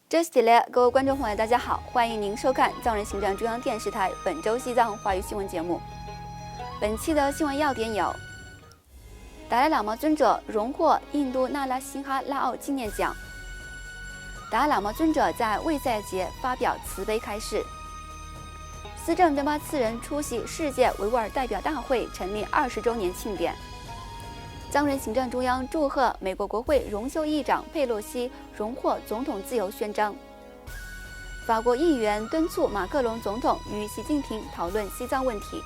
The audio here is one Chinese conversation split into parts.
这是各位观众朋友，大家好，欢迎您收看藏人行政中央电视台本周西藏华语新闻节目。本期的新闻要点有：达赖喇嘛尊者荣获印度纳拉辛哈拉奥纪念奖；达赖喇嘛尊者在卫赛节发表慈悲开示；司政边巴次仁出席世界维吾尔代表大会成立20周年庆典。藏人行政中央祝贺美国国会荣休议长佩洛西荣获总统自由勋章。法国议员敦促马克龙总统与习近平讨论西藏问题。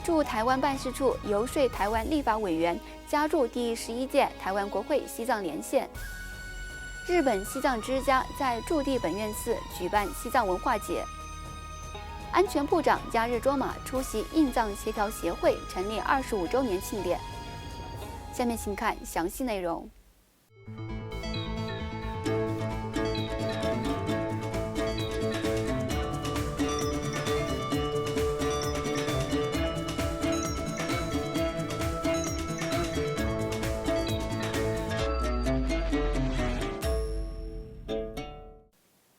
驻台湾办事处游说台湾立法委员加入第11届台湾国会西藏连线。日本西藏之家在驻地本愿寺举办西藏文化节。安全部长加日卓玛出席印藏协调协会成立25周年庆典。下面请看详细内容。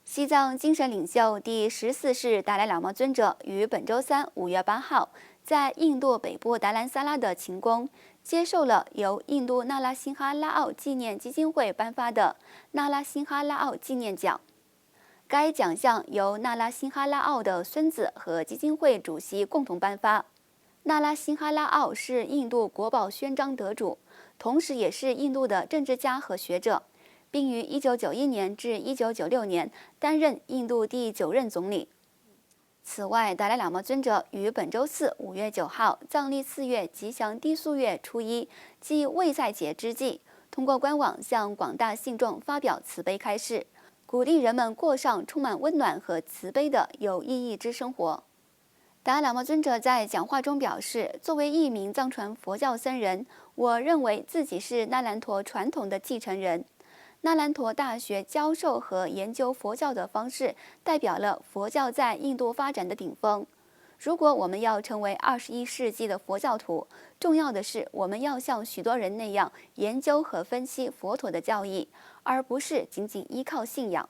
西藏精神领袖第14世达赖喇嘛尊者于本周三5月8号在印度北部达兰萨拉的勤宫接受了由印度纳拉辛哈拉奥纪念基金会颁发的纳拉辛哈拉奥纪念奖。该奖项由纳拉辛哈拉奥的孙子和基金会主席共同颁发。纳拉辛哈拉奥是印度国宝勋章得主，同时也是印度的政治家和学者，并于1991年至1996年担任印度第9任总理。此外，达赖喇嘛尊者于本周四5月9号藏历4月吉祥低宿月初一，即卫赛节之际，通过官网向广大信众发表慈悲开示，鼓励人们过上充满温暖和慈悲的有意义之生活。达赖喇嘛尊者在讲话中表示，作为一名藏传佛教僧人，我认为自己是那兰陀传统的继承人。那兰陀大学教授和研究佛教的方式，代表了佛教在印度发展的顶峰。如果我们要成为21世纪的佛教徒，重要的是我们要像许多人那样研究和分析佛陀的教义，而不是仅仅依靠信仰。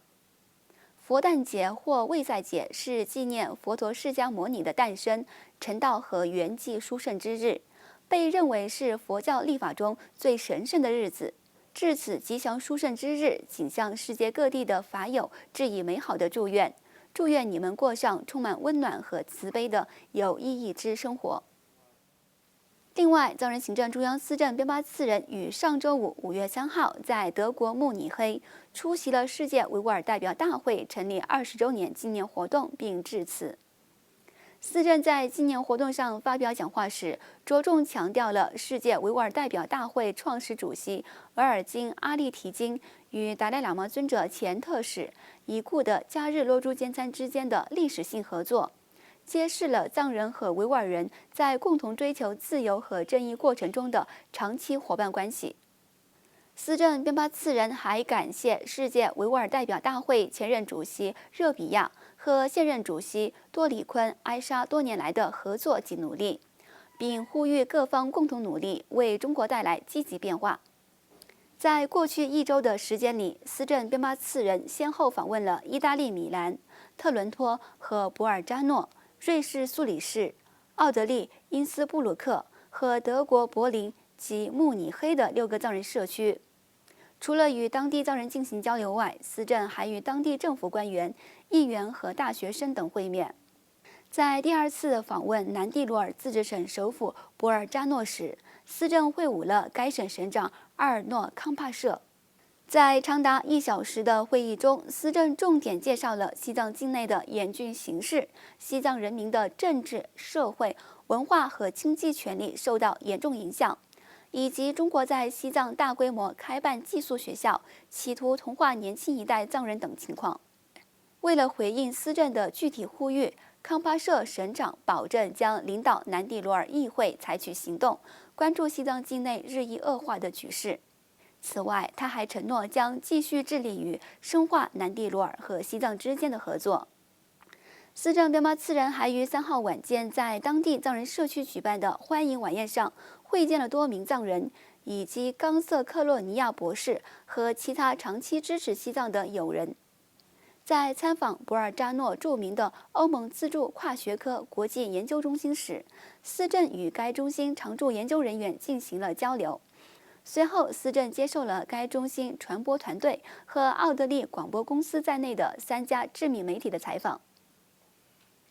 佛诞节或卫赛节是纪念佛陀释迦牟尼的诞生、成道和圆寂殊胜之日，被认为是佛教历法中最神圣的日子。至此吉祥殊胜之日，仅向世界各地的法友致以美好的祝愿，祝愿你们过上充满温暖和慈悲的有意义之生活。另外，藏人行政中央司政边巴次仁于上周五5月3号在德国慕尼黑出席了世界维吾尔代表大会成立20周年纪念活动，并致辞。司政在纪念活动上发表讲话时，着重强调了世界维吾尔代表大会创始主席额尔金·阿利提金与达赖喇嘛尊者前特使已故的加日洛珠坚参之间的历史性合作，揭示了藏人和维吾尔人在共同追求自由和正义过程中的长期伙伴关系。司政边巴次仁还感谢世界维吾尔代表大会前任主席热比亚和现任主席多里坤埃沙多年来的合作及努力，并呼吁各方共同努力，为中国带来积极变化。在过去1周的时间里，司政边巴次仁先后访问了意大利米兰、特伦托和博尔扎诺、瑞士苏黎世、奥地利因斯布鲁克和德国柏林及慕尼黑的6个藏人社区。除了与当地藏人进行交流外，司政还与当地政府官员、议员和大学生等会面。在第2次访问南蒂罗尔自治省首府博尔扎诺时，司政会晤了该省省长阿尔诺·康帕舍。在长达1小时的会议中，司政重点介绍了西藏境内的严峻形势，西藏人民的政治、社会、文化和经济权利受到严重影响，以及中国在西藏大规模开办寄宿学校，企图同化年轻一代藏人等情况。为了回应司政的具体呼吁，康巴舍省长保证将领导南蒂罗尔议会采取行动，关注西藏境内日益恶化的局势。此外，他还承诺将继续致力于深化南蒂罗尔和西藏之间的合作。司政边巴次仁还于3号晚间在当地藏人社区举办的欢迎晚宴上会见了多名藏人，以及冈瑟克洛尼亚博士和其他长期支持西藏的友人。在参访博尔扎诺著名的欧盟自助跨学科国际研究中心时，司政与该中心常驻研究人员进行了交流。随后，司政接受了该中心传播团队和奥地利广播公司在内的3家知名媒体的采访。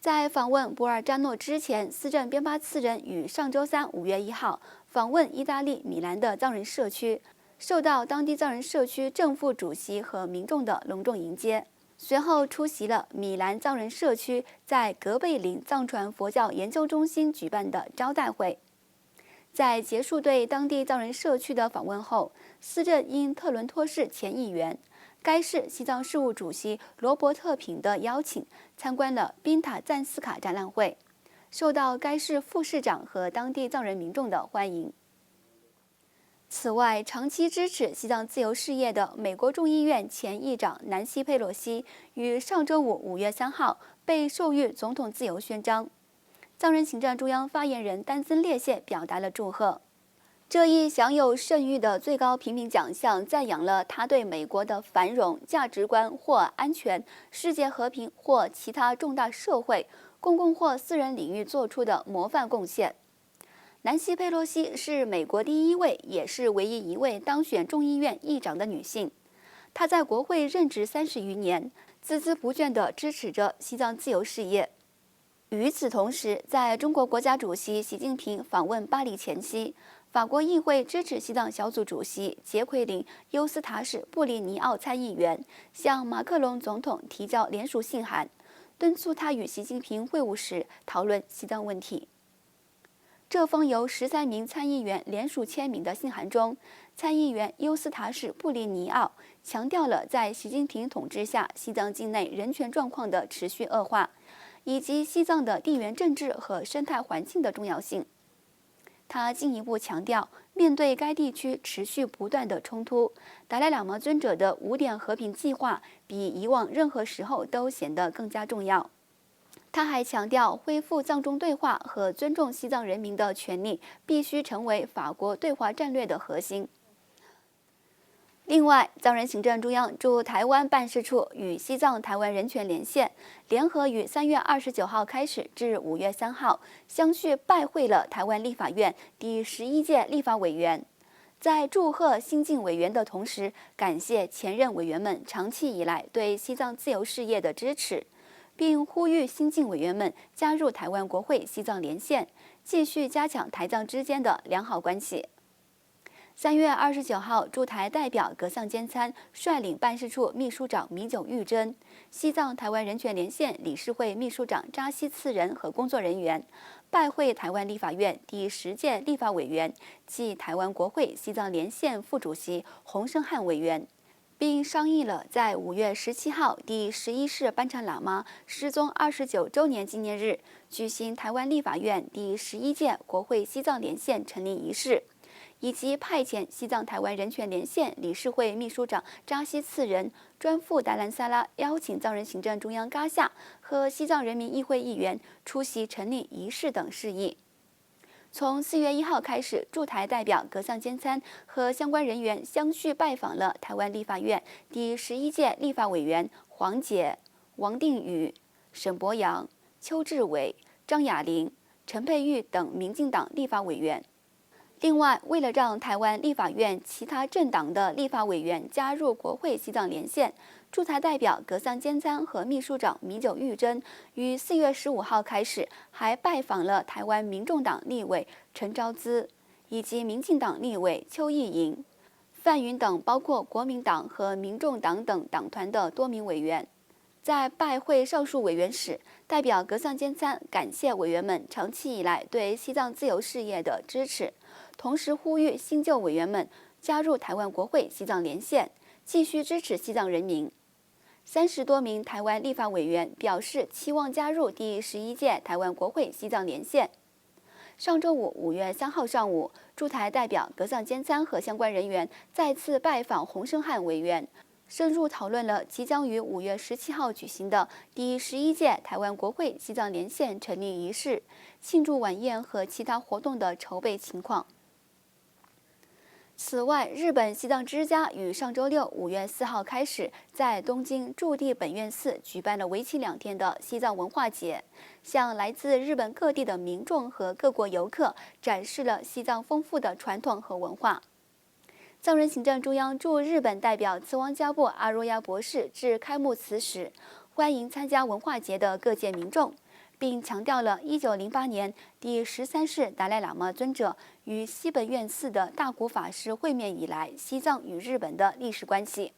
在访问博尔扎诺之前，司政边巴次仁于上周三5月1号访问意大利米兰的藏人社区，受到当地藏人社区正副主席和民众的隆重迎接。随后出席了米兰藏人社区在格贝林藏传佛教研究中心举办的招待会。在结束对当地藏人社区的访问后，司政因特伦托市前议员、该市西藏事务主席罗伯特品的邀请，参观了宾塔赞斯卡展览会，受到该市副市长和当地藏人民众的欢迎。此外，长期支持西藏自由事业的美国众议院前议长南希·佩洛西于上周五5月3号被授予总统自由勋章。藏人行政中央发言人丹增列谢表达了祝贺。这一享有盛誉的最高平民奖项赞扬了他对美国的繁荣、价值观或安全、世界和平或其他重大社会、公共或私人领域做出的模范贡献。南希·佩洛西是美国第一位，也是唯一一位当选众议院议长的女性。她在国会任职30余年，孜孜不倦地支持着西藏自由事业。与此同时，在中国国家主席习近平访问巴黎前夕，法国议会支持西藏小组主席杰奎琳·尤斯塔什·布里尼奥参议员向马克龙总统提交联署信函，敦促他与习近平会晤时讨论西藏问题。这封由13名参议员联署签名的信函中，参议员尤斯塔什·布里尼奥强调了在习近平统治下西藏境内人权状况的持续恶化，以及西藏的地缘政治和生态环境的重要性。他进一步强调，面对该地区持续不断的冲突，达赖喇嘛尊者的5点和平计划比以往任何时候都显得更加重要。他还强调，恢复藏中对话和尊重西藏人民的权利必须成为法国对华战略的核心。另外，藏人行政中央驻台湾办事处与西藏台湾人权连线联合于3月29号开始至5月3号，相续拜会了台湾立法院第11届立法委员。在祝贺新晋委员的同时，感谢前任委员们长期以来对西藏自由事业的支持，并呼吁新晋委员们加入台湾国会西藏连线，继续加强台藏之间的良好关系。3月29号，驻台代表格桑坚参率领办事处秘书长米久玉珍、西藏台湾人权连线理事会秘书长扎西次仁和工作人员，拜会台湾立法院第10届立法委员暨台湾国会西藏连线副主席洪胜汉委员，并商议了在5月17号第11世班禅喇嘛失踪29周年纪念日举行台湾立法院第11届国会西藏连线成立仪式，以及派遣西藏台湾人权连线理事会秘书长扎西次仁专赴达兰萨拉，邀请藏人行政中央嘎夏和西藏人民议会议员出席成立仪式等事宜。从4月1号开始，驻台代表格桑坚参和相关人员相续拜访了台湾立法院第11届立法委员黄捷、王定宇、沈博阳、邱志伟、张雅玲、陈佩玉等民进党立法委员。另外，为了让台湾立法院其他政党的立法委员加入国会西藏连线，驻台代表格桑坚参和秘书长米久玉珍于4月15号开始，还拜访了台湾民众党立委陈昭姿以及民进党立委邱意莹、范云等包括国民党和民众党等党团的多名委员。在拜会上述委员时，代表格桑坚参感谢委员们长期以来对西藏自由事业的支持，同时呼吁新旧委员们加入台湾国会西藏连线，继续支持西藏人民。30多名台湾立法委员表示期望加入第11届台湾国会西藏连线。上周五5月3号上午，驻台代表格桑坚参和相关人员再次拜访洪胜汉委员，深入讨论了即将于5月17号举行的第11届台湾国会西藏连线成立仪式、庆祝晚宴和其他活动的筹备情况。此外，日本西藏之家于上周六5月4号开始，在东京筑地本愿寺举办了为期2天的西藏文化节，向来自日本各地的民众和各国游客展示了西藏丰富的传统和文化。藏人行政中央驻日本代表慈王加布阿若亚博士致开幕词时，欢迎参加文化节的各界民众，并强调了1908年第13世达赖喇嘛尊者与西本愿寺的大古法师会面以来，西藏与日本的历史关系。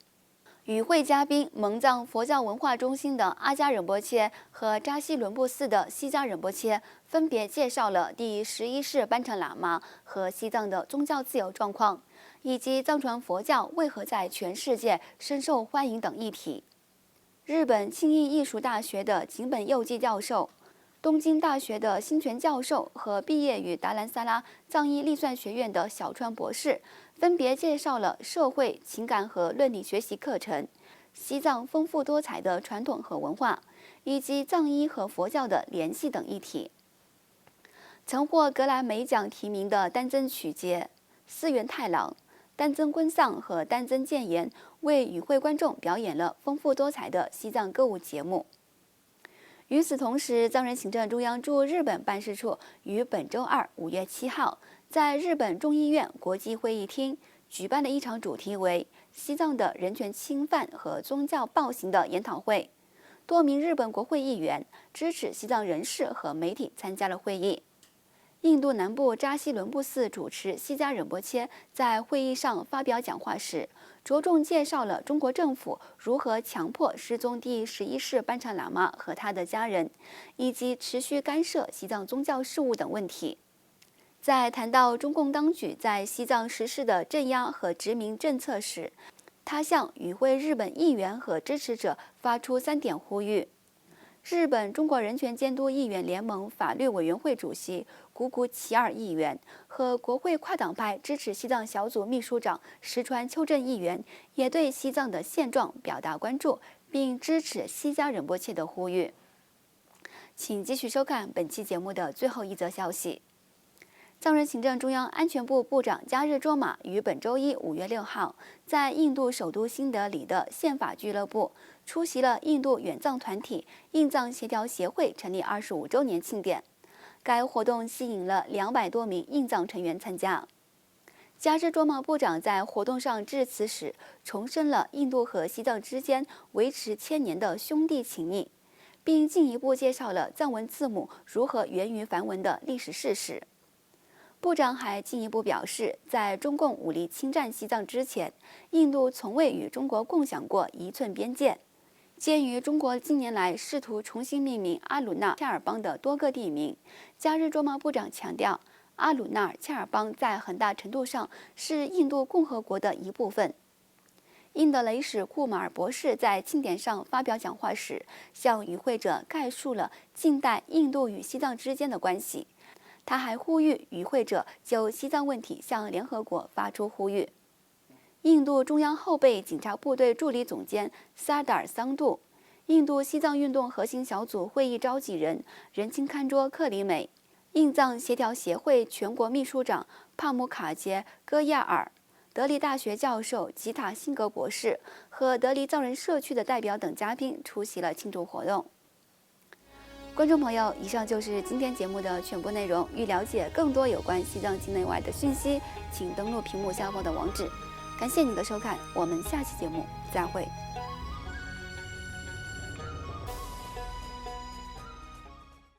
与会嘉宾蒙藏佛教文化中心的阿加仁波切和扎西伦布寺的西迦仁波切分别介绍了第11世班禅喇嘛和西藏的宗教自由状况，以及藏传佛教为何在全世界深受欢迎等议题。日本庆应艺术大学的井本佑纪教授、东京大学的新泉教授和毕业于达兰萨拉藏医力算学院的小川博士，分别介绍了社会、情感和伦理学习课程、西藏丰富多彩的传统和文化，以及藏医和佛教的联系等议题。曾获格莱美奖提名的丹增曲杰、寺原太郎、丹增昆桑和丹增健言为与会观众表演了丰富多彩的西藏歌舞节目。与此同时，藏人行政中央驻日本办事处于本周二5月7号在日本众议院国际会议厅举办了一场主题为“西藏的人权侵犯和宗教暴行”的研讨会。多名日本国会议员、支持西藏人士和媒体参加了会议。印度南部扎西伦布寺主持西迦仁波切在会议上发表讲话时，着重介绍了中国政府如何强迫失踪第11世班禅喇嘛和他的家人，以及持续干涉西藏宗教事务等问题。在谈到中共当局在西藏实施的镇压和殖民政策时，他向与会日本议员和支持者发出3点呼吁。日本中国人权监督议员联盟法律委员会主席古古齐尔议员和国会跨党派支持西藏小组秘书长石川秋正议员也对西藏的现状表达关注，并支持西迦仁波切的呼吁。请继续收看本期节目的最后一则消息。藏人行政中央安全部部长加日卓玛于本周一5月6号在印度首都新德里的宪法俱乐部出席了印度远藏团体印藏协调协会成立25周年庆典。该活动吸引了200多名印藏成员参加。加日卓玛部长在活动上致辞时，重申了印度和西藏之间维持1000年的兄弟情谊，并进一步介绍了藏文字母如何源于梵文的历史事实。部长还进一步表示，在中共武力侵占西藏之前，印度从未与中国共享过1寸边界。鉴于中国近年来试图重新命名阿鲁纳恰尔邦的多个地名，加日卓玛部长强调，阿鲁纳尔恰尔邦在很大程度上是印度共和国的一部分。印德雷什库马尔博士在庆典上发表讲话时，向与会者概述了近代印度与西藏之间的关系。他还呼吁与会者就西藏问题向联合国发出呼吁。印度中央后备警察部队助理总监萨达尔桑杜、印度西藏运动核心小组会议召集人仁钦堪卓克里美、印藏协调协会全国秘书长帕姆卡杰戈亚尔、德里大学教授吉塔辛格博士和德里藏人社区的代表等嘉宾出席了庆祝活动。观众朋友，以上就是今天节目的全部内容。欲了解更多有关西藏境内外的讯息，请登录屏幕下方的网址。感谢你的收看，我们下期节目再会。